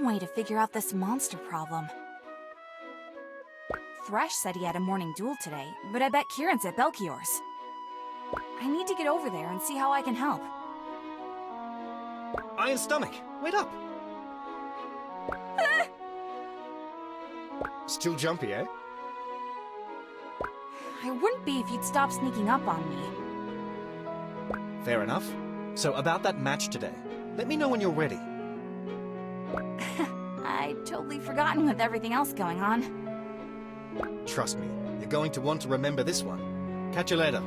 some way to figure out this monster problem. Thresh said he had a morning duel today, but I bet Kieran's at Belchior's. I need to get over there and see how I can help. Iron stomach, wait up! Still jumpy, eh? I wouldn't be if you'd stop sneaking up on me. Fair enough. So about that match today, let me know when you're ready. I'd totally forgotten with everything else going on. Trust me, you're going to want to remember this one. Catch you later.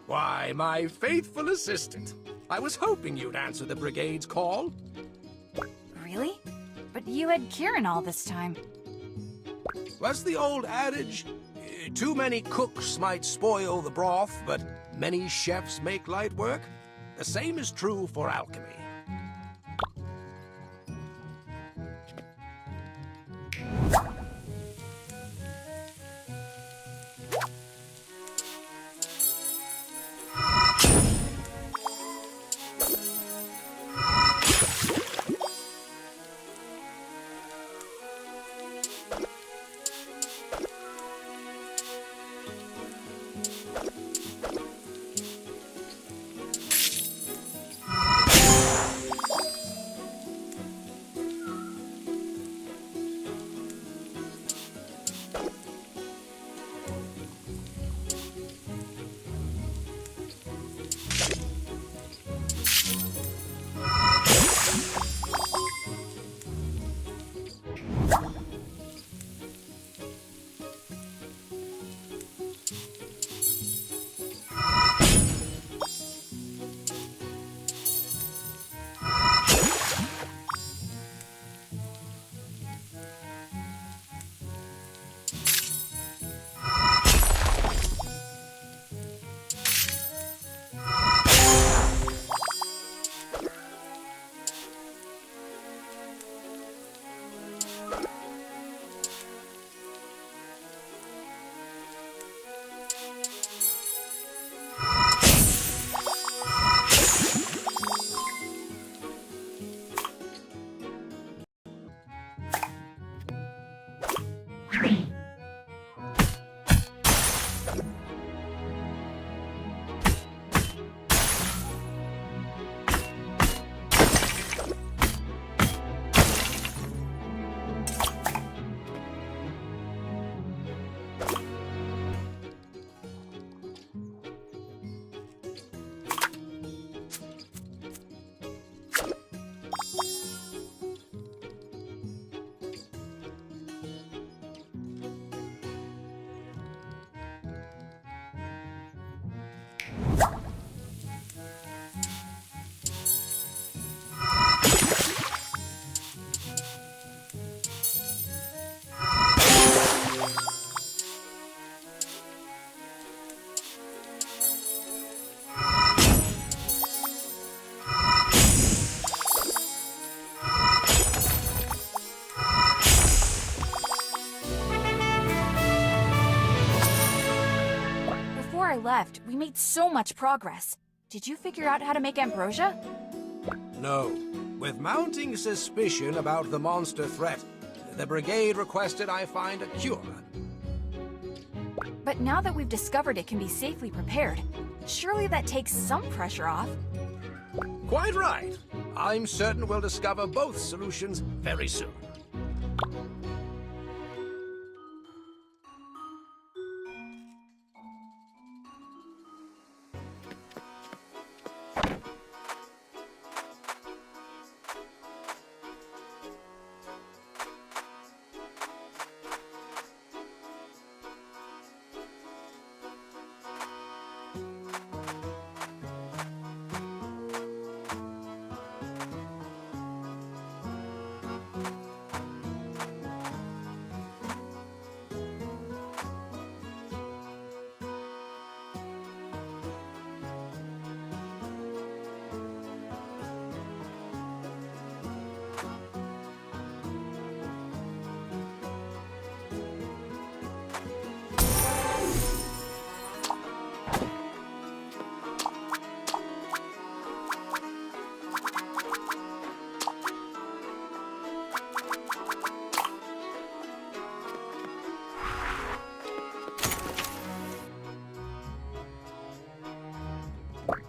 Why, my faithful assistant. I was hoping you'd answer the Brigade's call. Really? But you had Kieran all this time. What's the old adage? Too many cooks might spoil the broth, but many chefs make light work. The same is true for alchemy. Before I left, we made so much progress. Did you figure out how to make ambrosia? No. With mounting suspicion about the monster threat, the Brigade requested I find a cure. But now that we've discovered it can be safely prepared, surely that takes some pressure off. Quite right. I'm certain we'll discover both solutions very soon.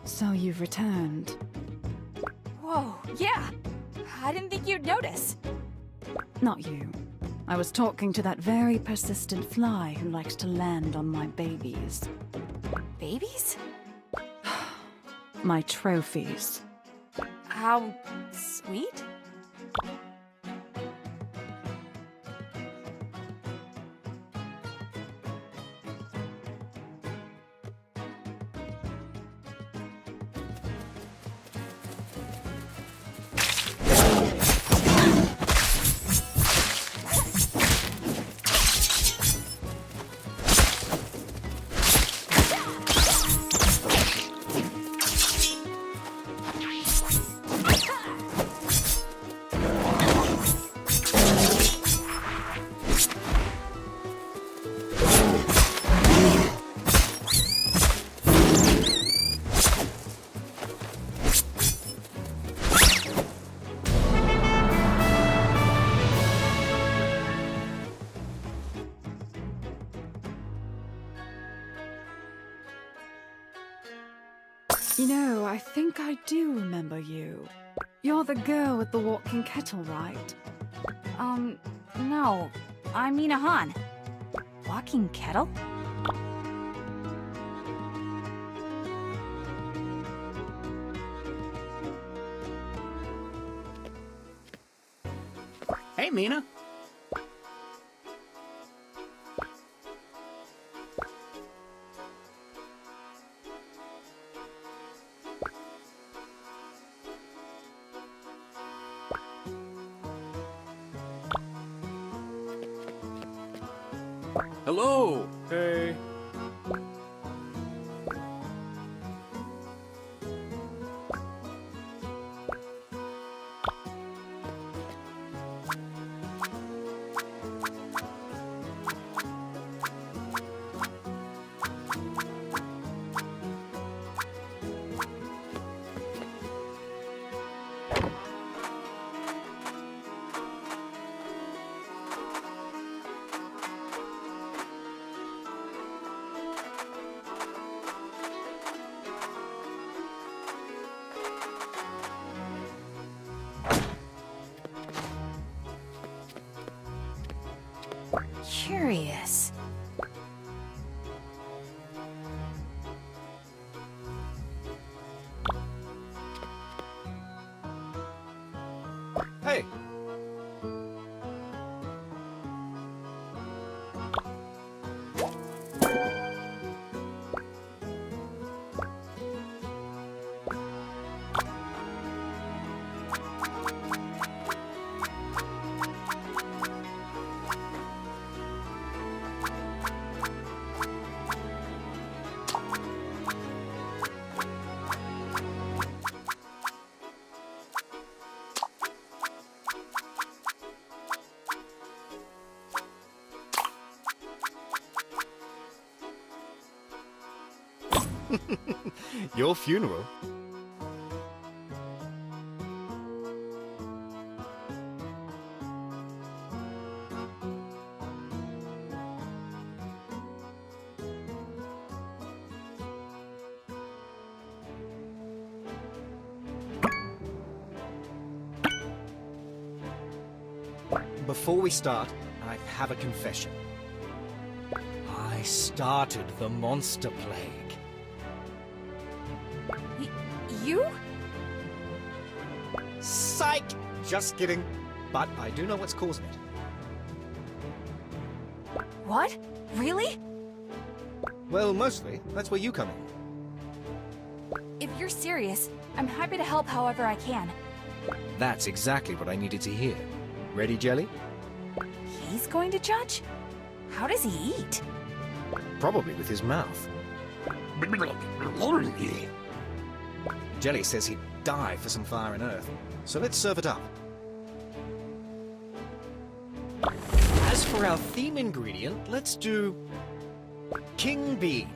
So you've returned. Whoa, yeah. I didn't think you'd notice. Not you. I was talking to that very persistent fly who likes to land on my babies. Babies? My trophies. How sweet? You know, I think I do remember you. You're the girl with the walking kettle, right? No. I'm Mina Han. Walking kettle? Hey, Mina. Hello. Hey. Curious. Hey! Your funeral? Before we start, I have a confession. I started the monster plague. You? Psych! Just kidding. But I do know what's causing it. What? Really? Well, mostly, that's where you come in. If you're serious, I'm happy to help however I can. That's exactly what I needed to hear. Ready, Jelly? He's going to judge? How does he eat? Probably with his mouth. Jelly says he'd die for some fire and earth, so let's serve it up. As for our theme ingredient, let's do King Bean.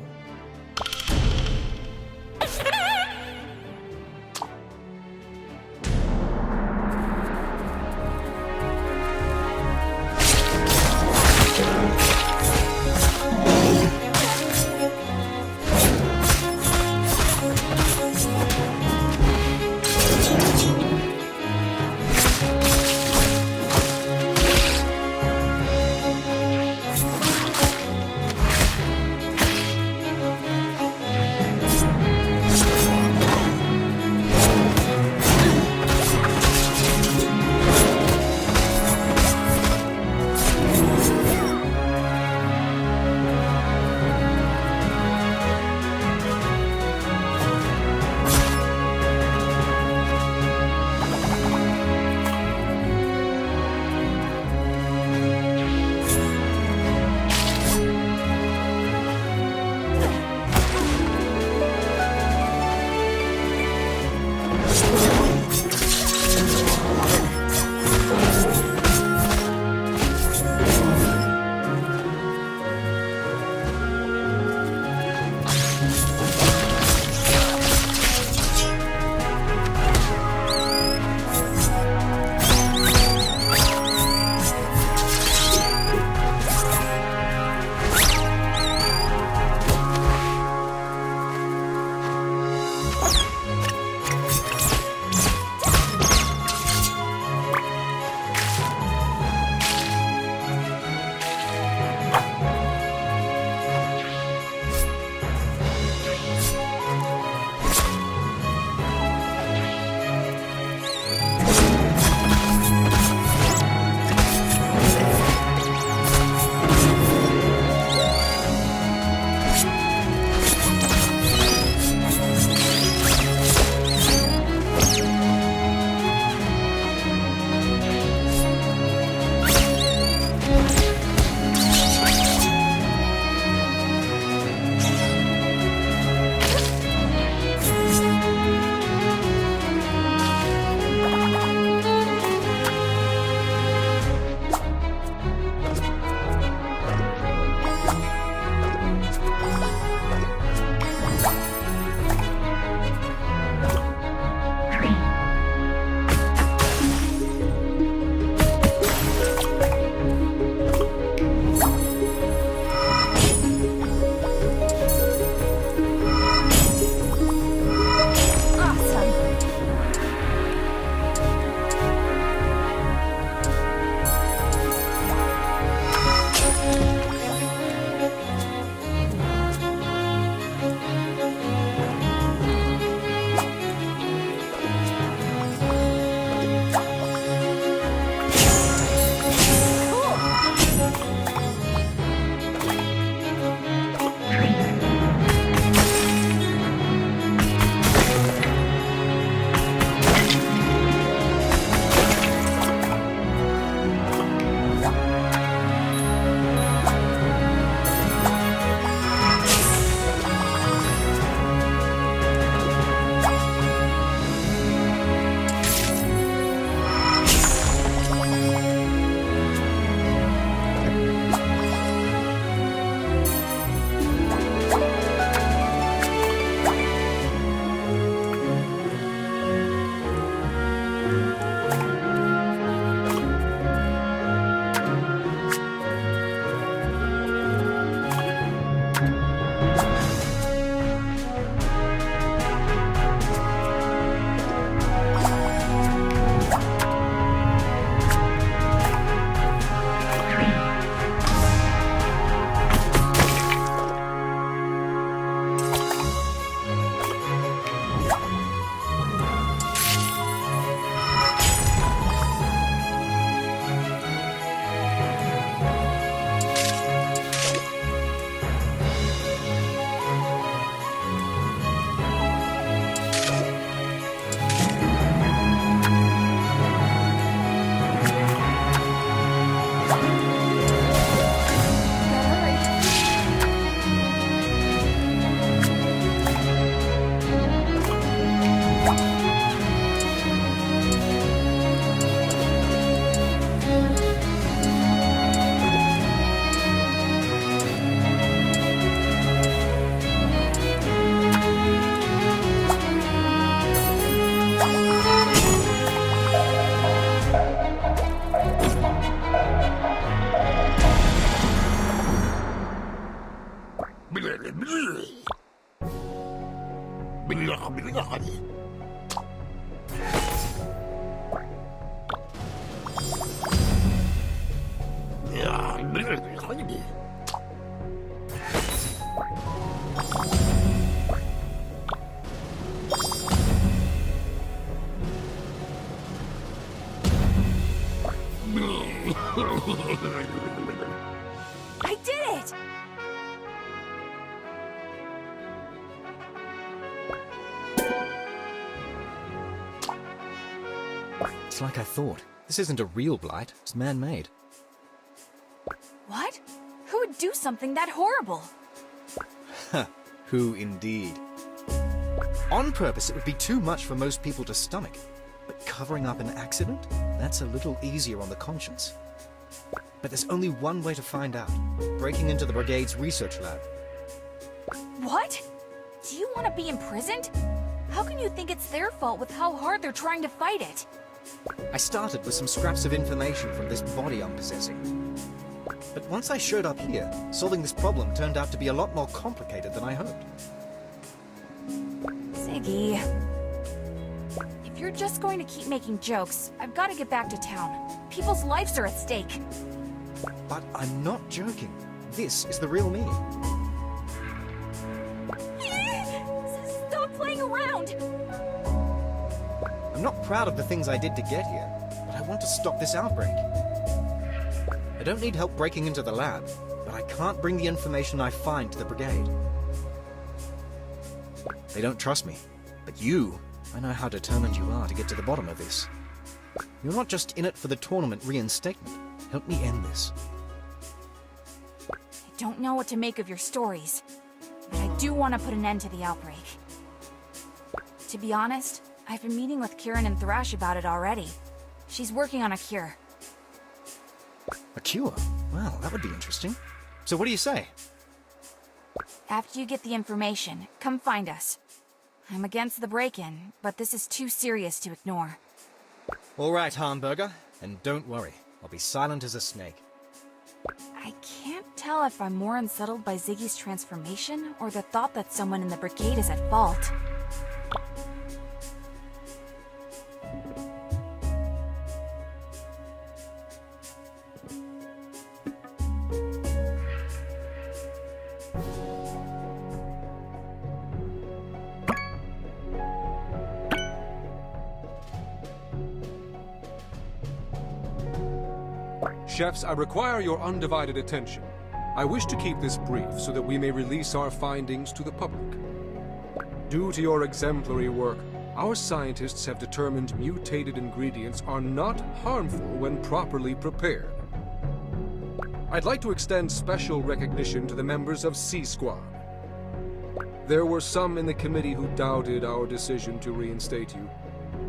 I did it! It's like I thought. This isn't a real blight. It's man-made. What? Who would do something that horrible? Who indeed? On purpose, it would be too much for most people to stomach. But covering up an accident? That's a little easier on the conscience. But there's only one way to find out. Breaking into the Brigade's research lab. What? Do you want to be imprisoned? How can you think it's their fault with how hard they're trying to fight it? I started with some scraps of information from this body I'm possessing. But once I showed up here, solving this problem turned out to be a lot more complicated than I hoped. Ziggy. If you're just going to keep making jokes, I've got to get back to town. People's lives are at stake. But I'm not joking. This is the real me. Stop playing around! I'm not proud of the things I did to get here, but I want to stop this outbreak. I don't need help breaking into the lab, but I can't bring the information I find to the Brigade. They don't trust me, but you, I know how determined you are to get to the bottom of this. You're not just in it for the tournament reinstatement. Help me end this. I don't know what to make of your stories, but I do want to put an end to the outbreak. To be honest, I've been meeting with Kieran and Thrash about it already. She's working on a cure. A cure? Well, that would be interesting. So what do you say? After you get the information, come find us. I'm against the break-in, but this is too serious to ignore. All right, Hamburger. And don't worry, I'll be silent as a snake. I can't tell if I'm more unsettled by Ziggy's transformation or the thought that someone in the Brigade is at fault. Chefs, I require your undivided attention. I wish to keep this brief so that we may release our findings to the public. Due to your exemplary work, our scientists have determined mutated ingredients are not harmful when properly prepared. I'd like to extend special recognition to the members of C Squad. There were some in the committee who doubted our decision to reinstate you.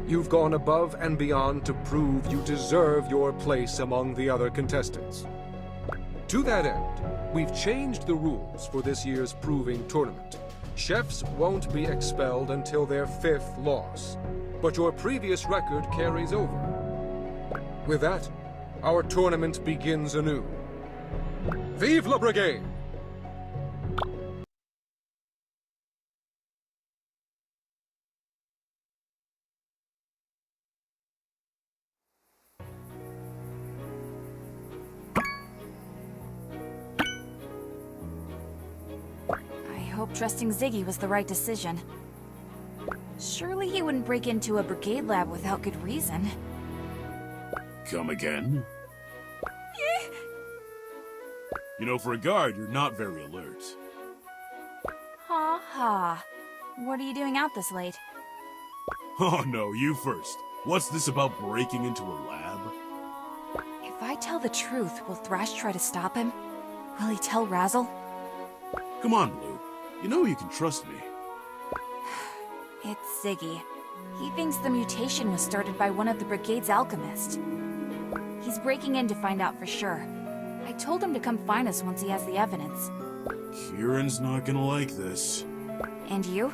You've gone above and beyond to prove you deserve your place among the other contestants. To that end, we've changed the rules for this year's proving tournament. Chefs won't be expelled until their 5th loss, but your previous record carries over. With that, our tournament begins anew. Vive la Brigade! I hope trusting Ziggy was the right decision. Surely he wouldn't break into a Brigade lab without good reason. Come again? You know, for a guard, you're not very alert. Ha ha. What are you doing out this late? Oh no, you first. What's this about breaking into a lab? If I tell the truth, will Thrash try to stop him? Will he tell Razzle? Come on, Blue. You know you can trust me. It's Ziggy. He thinks the mutation was started by one of the Brigade's alchemists. He's breaking in to find out for sure. I told him to come find us once he has the evidence. Kieran's not gonna like this. And you?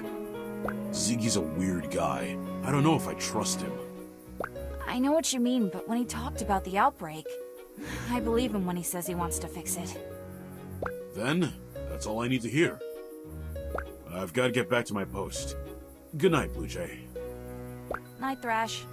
Ziggy's a weird guy. I don't know if I trust him. I know what you mean, but when he talked about the outbreak, I believe him when he says he wants to fix it. Then, that's all I need to hear. I've got to get back to my post. Good night, Blue Jay. Night, Thrash.